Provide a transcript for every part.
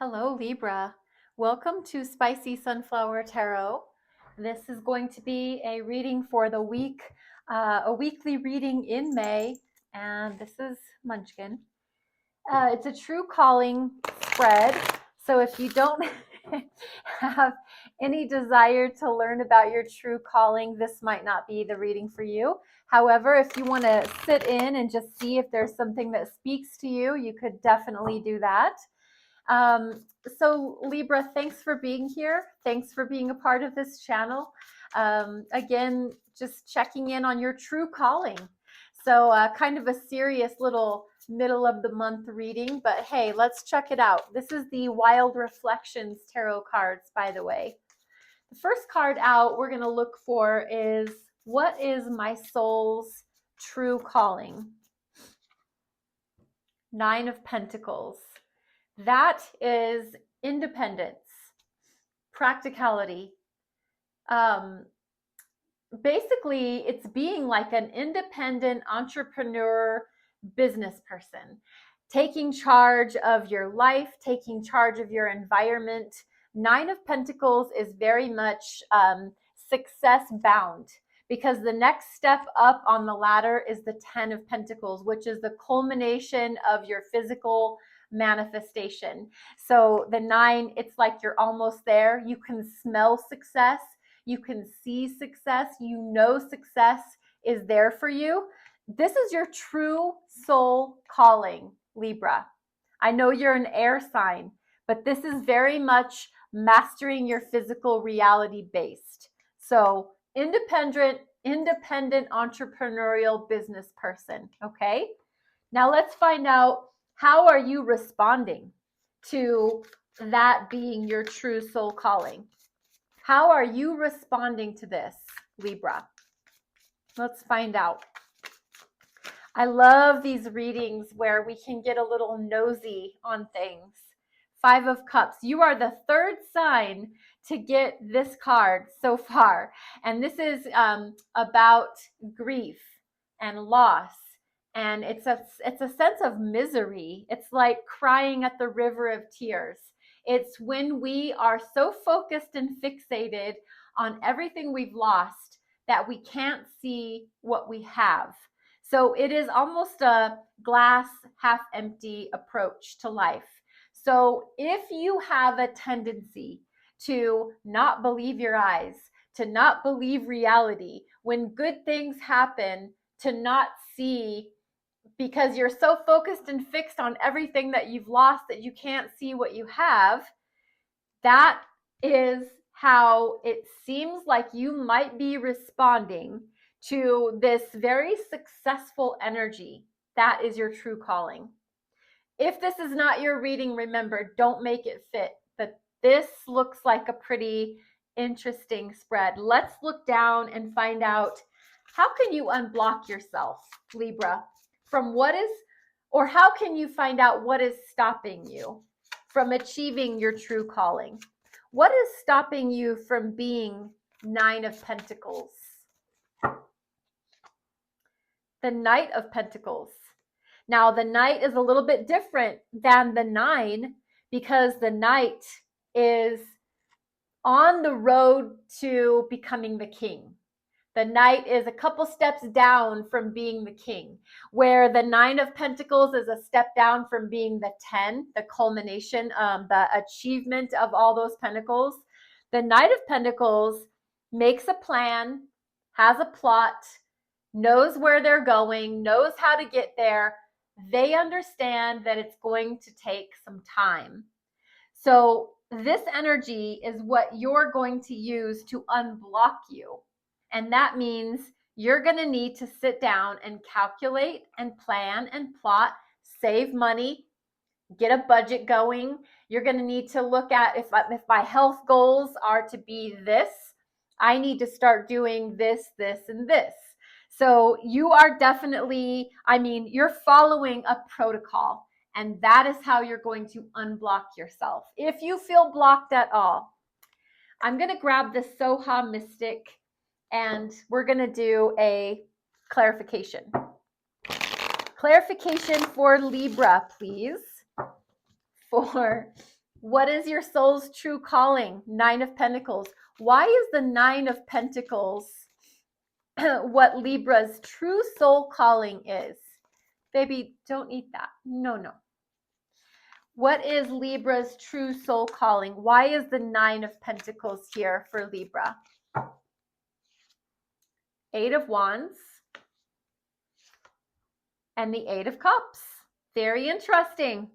Hello, Libra. Welcome to Spicy Sunflower Tarot. This is going to be a reading for the week, a weekly reading in May, and this is Munchkin. It's a true calling spread, so if you don't have any desire to learn about your true calling, this might not be the reading for you. However, if you want to sit in and just see if there's something that speaks to you, you could definitely do that. So Libra, thanks for being here. Thanks for being a part of this channel. Again, just checking in on your true calling. So kind of a serious little middle of the month reading, but hey, let's check it out. This is the Wild Reflections Tarot cards, by the way. The first card out we're going to look for is, what is my soul's true calling? Nine of Pentacles. That is independence, practicality. Basically, it's being like an independent entrepreneur business person, taking charge of your life, taking charge of your environment. Nine of Pentacles is very much success bound, because the next step up on the ladder is the 10 of Pentacles, which is the culmination of your physical manifestation. So the 9, it's like you're almost there. You can smell success. You can see success. You know success is there for you. This is your true soul calling, Libra. I know you're an air sign, but this is very much mastering your physical reality based. So independent entrepreneurial business person, okay? Now let's find out, how are you responding to that being your true soul calling? How are you responding to this, Libra? Let's find out. I love these readings where we can get a little nosy on things. 5 of Cups. You are the third sign to get this card so far. And this is about grief and loss. And it's a sense of misery. It's like crying at the river of tears. It's when we are so focused and fixated on everything we've lost that we can't see what we have. So it is almost a glass half empty approach to life. So if you have a tendency to not believe your eyes, to not believe reality, when good things happen, to not see, because you're so focused and fixed on everything that you've lost that you can't see what you have, that is how it seems like you might be responding to this very successful energy. That is your true calling. If this is not your reading, remember, don't make it fit. But this looks like a pretty interesting spread. Let's look down and find out, how can you unblock yourself, Libra, from what is, or how can you find out what is stopping you from achieving your true calling? What is stopping you from being 9 of Pentacles? The Knight of Pentacles. Now, the Knight is a little bit different than the 9, because the Knight is on the road to becoming the king. The Knight is a couple steps down from being the king, where the 9 of Pentacles is a step down from being the 10, the culmination, the achievement of all those pentacles. The Knight of Pentacles makes a plan, has a plot, knows where they're going, knows how to get there. They understand that it's going to take some time. So this energy is what you're going to use to unblock you. And that means you're going to need to sit down and calculate and plan and plot, save money, get a budget going. You're going to need to look at, if my health goals are to be this, I need to start doing this, this, and this. So you are definitely, you're following a protocol, and that is how you're going to unblock yourself. If you feel blocked at all, I'm going to grab the Soha Mystic, and we're going to do a clarification. Clarification for Libra, please. For What is your soul's true calling? Nine of Pentacles. Why is the Nine of Pentacles what Libra's true soul calling is? Baby, don't eat that. No, no. What is Libra's true soul calling? Why is the Nine of Pentacles here for Libra? Eight of Wands and the Eight of Cups. Very interesting.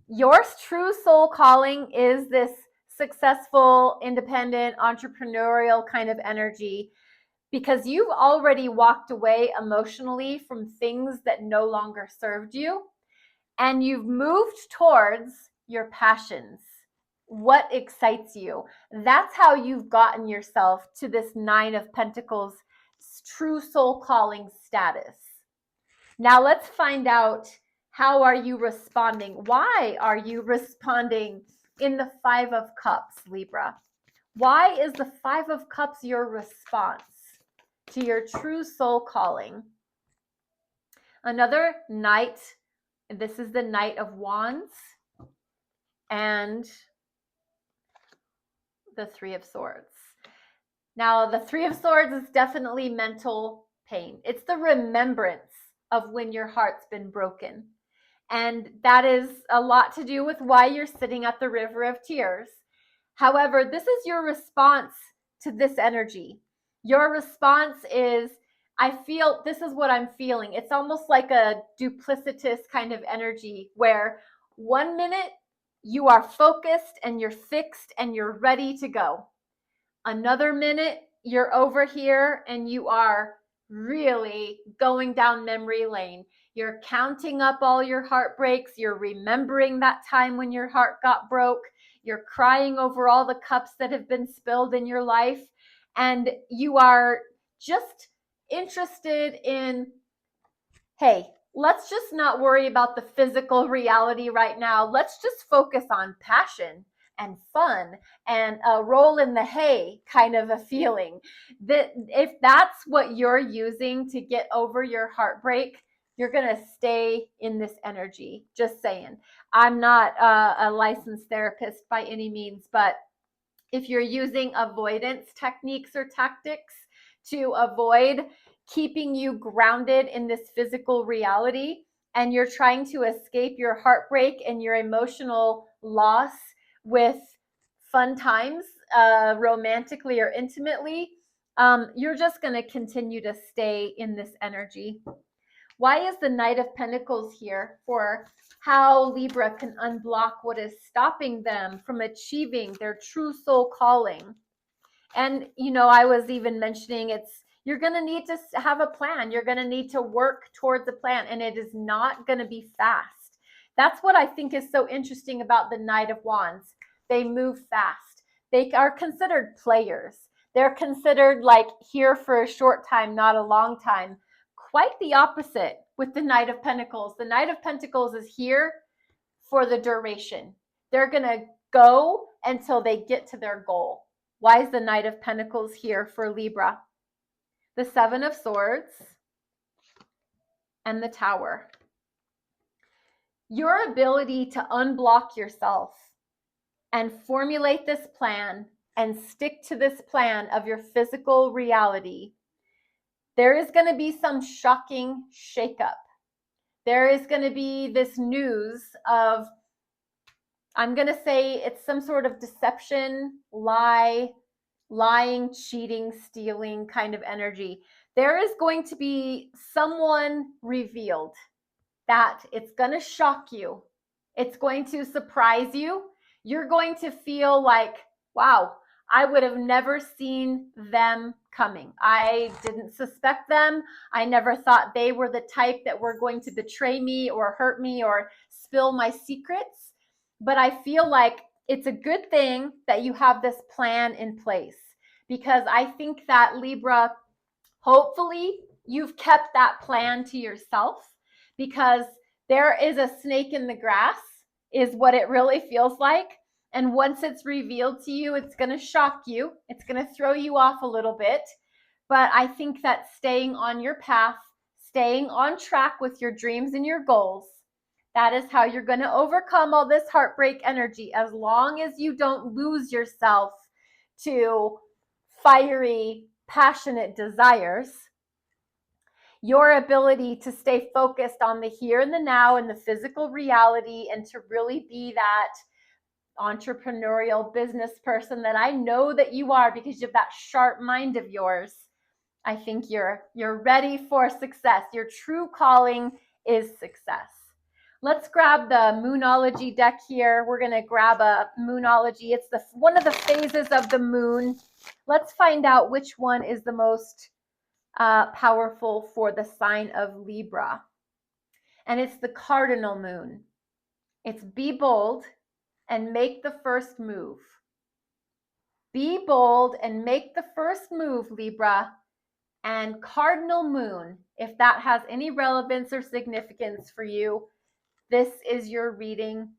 Your true soul calling is this successful, independent, entrepreneurial kind of energy because you've already walked away emotionally from things that no longer served you, and you've moved towards your passions. What excites you? That's how you've gotten yourself to this Nine of Pentacles true soul calling status. Now let's find out, how are you responding? Why are you responding in the Five of Cups, Libra? Why is the Five of Cups your response to your true soul calling? Another Knight. This is the Knight of Wands and the Three of Swords. Now, the Three of Swords is definitely mental pain. It's the remembrance of when your heart's been broken. And that is a lot to do with why you're sitting at the river of tears. However, this is your response to this energy. Your response is, I feel, this is what I'm feeling. It's almost like a duplicitous kind of energy where 1 minute you are focused and you're fixed and you're ready to go. Another minute you're over here and you are really going down memory lane. You're counting up all your heartbreaks. You're remembering that time when your heart got broke. You're crying over all the cups that have been spilled in your life. And you are just interested in, hey, let's just not worry about the physical reality right now. Let's just focus on passion and fun and a roll in the hay kind of a feeling. That if that's what you're using to get over your heartbreak, you're going to stay in this energy. Just saying. I'm not a licensed therapist by any means, but if you're using avoidance techniques or tactics to avoid keeping you grounded in this physical reality, and you're trying to escape your heartbreak and your emotional loss with fun times, romantically or intimately, you're just going to continue to stay in this energy. Why is the Knight of Pentacles here for how Libra can unblock what is stopping them from achieving their true soul calling? And, you know, I was even mentioning you're going to need to have a plan. You're going to need to work towards a plan, and it is not going to be fast. That's what I think is so interesting about the Knight of Wands. They move fast. They are considered players. They're considered like here for a short time, not a long time. Quite the opposite with the Knight of Pentacles. The Knight of Pentacles is here for the duration. They're going to go until they get to their goal. Why is the Knight of Pentacles here for Libra? The Seven of Swords and the Tower. Your ability to unblock yourself and formulate this plan and stick to this plan of your physical reality, there is going to be some shocking shakeup. There is going to be this news of, I'm going to say it's some sort of deception, lying, cheating, stealing kind of energy. There is going to be someone revealed that it's going to shock you. It's going to surprise you. You're going to feel like, wow, I would have never seen them coming. I didn't suspect them. I never thought they were the type that were going to betray me or hurt me or spill my secrets. But I feel like it's a good thing that you have this plan in place, because I think that Libra, hopefully you've kept that plan to yourself, because there is a snake in the grass is what it really feels like. And once it's revealed to you, it's going to shock you. It's going to throw you off a little bit. But I think that staying on your path, staying on track with your dreams and your goals, That is how you're going to overcome all this heartbreak energy, as long as you don't lose yourself to fiery, passionate desires. Your ability to stay focused on the here and the now and the physical reality, and to really be that entrepreneurial business person that I know that you are, because you have that sharp mind of yours. I think you're ready for success. Your true calling is success. Let's grab the Moonology deck here. We're going to grab a Moonology. It's one of the phases of the moon. Let's find out which one is the most powerful for the sign of Libra. And it's the cardinal moon. It's be bold and make the first move. Be bold and make the first move, Libra. And cardinal moon, if that has any relevance or significance for you, this is your reading.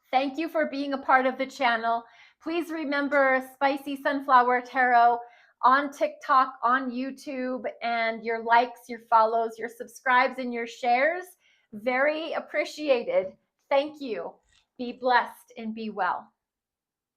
Thank you for being a part of the channel. Please remember Spicy Sunflower Tarot on TikTok, on YouTube, and your likes, your follows, your subscribes, and your shares. Very appreciated. Thank you. Be blessed and be well.